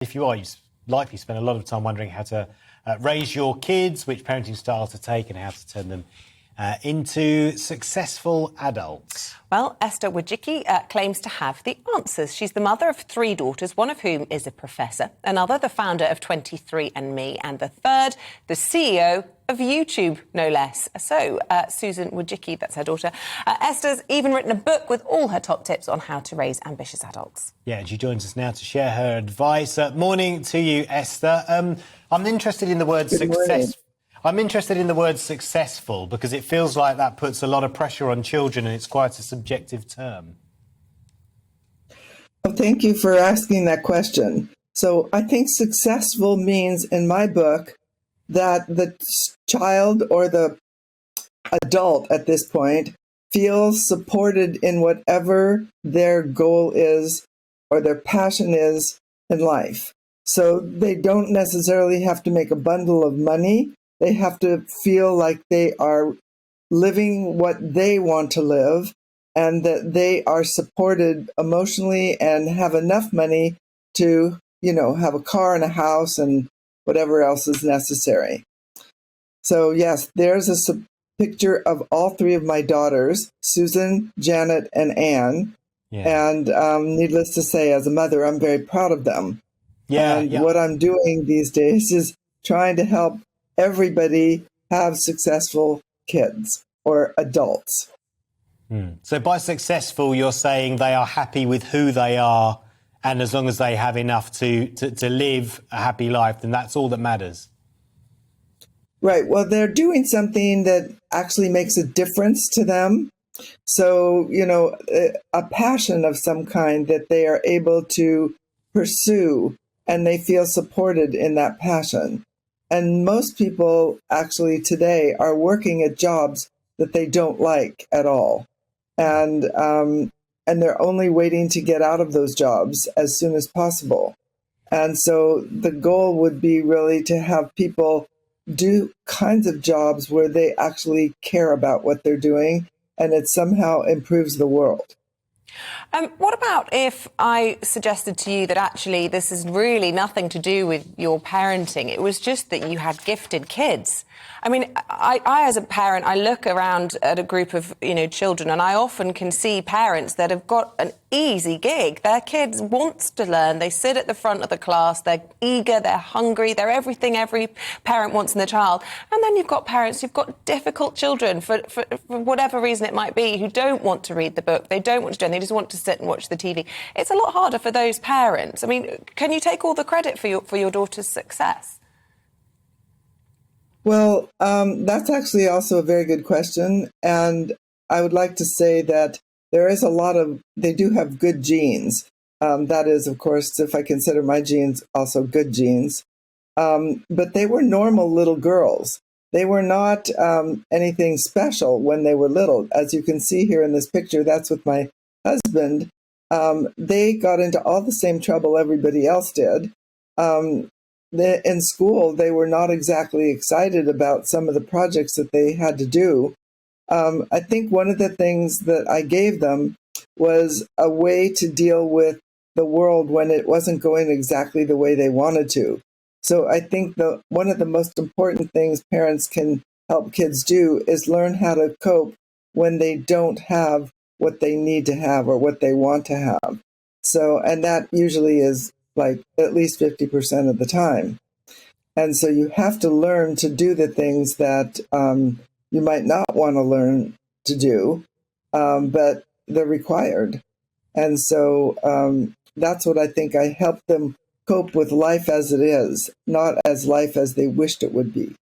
If you are, you likely spend a lot of time wondering how to raise your kids, which parenting style to take, and how to turn them into successful adults. Well, Esther Wojcicki claims to have the answers. She's the mother of 3 daughters, one of whom is a professor, another the founder of 23andMe, and the third the CEO of YouTube, no less. So, Susan Wojcicki, that's her daughter, Esther's even written a book with all her top tips on how to raise ambitious adults. Yeah, and she joins us now to share her advice. Morning to you, Esther. I'm interested in the word success. I'm interested in the word successful because it feels like that puts a lot of pressure on children and it's quite a subjective term. Well, thank you for asking that question. So I think successful means in my book that the child or the adult at this point feels supported in whatever their goal is or their passion is in life. So they don't necessarily have to make a bundle of money. They have to feel like they are living what they want to live and that they are supported emotionally and have enough money to, have a car and a house and whatever else is necessary. So yes, there's a picture of all 3 of my daughters, Susan, Janet, and Anne. Yeah. And needless to say, as a mother, I'm very proud of them. What I'm doing these days is trying to help everybody have successful kids or adults. So by successful, you're saying they are happy with who they are, and as long as they have enough to live a happy life, then that's all that matters. Right. Well, they're doing something that actually makes a difference to them. So, a passion of some kind that they are able to pursue, and they feel supported in that passion. And most people actually today are working at jobs that they don't like at all. And they're only waiting to get out of those jobs as soon as possible. And so the goal would be really to have people do kinds of jobs where they actually care about what they're doing and it somehow improves the world. What about if I suggested to you that actually this is really nothing to do with your parenting? It was just that you had gifted kids. I mean, I as a parent, I look around at a group of, children, and I often can see parents that have got an easy gig. Their kids want to learn. They sit at the front of the class. They're eager. They're hungry. They're everything every parent wants in their child. And then you've got parents who've got difficult children for whatever reason it might be, who don't want to read the book. They don't want to do it. They just want to sit and watch the TV. It's a lot harder for those parents. I mean, can you take all the credit for your daughter's success? Well, that's actually also a very good question. And I would like to say that there is they do have good genes. That is, of course, if I consider my genes also good genes. But they were normal little girls. They were not anything special when they were little. As you can see here in this picture, that's with my husband. They got into all the same trouble everybody else did. In school, they were not exactly excited about some of the projects that they had to do. I think one of the things that I gave them was a way to deal with the world when it wasn't going exactly the way they wanted to. So I think one of the most important things parents can help kids do is learn how to cope when they don't have what they need to have or what they want to have. So, and that usually is like at least 50% of the time. And so you have to learn to do the things that you might not want to learn to do, but they're required. And so that's what I think I help them cope with life as it is, not as life as they wished it would be.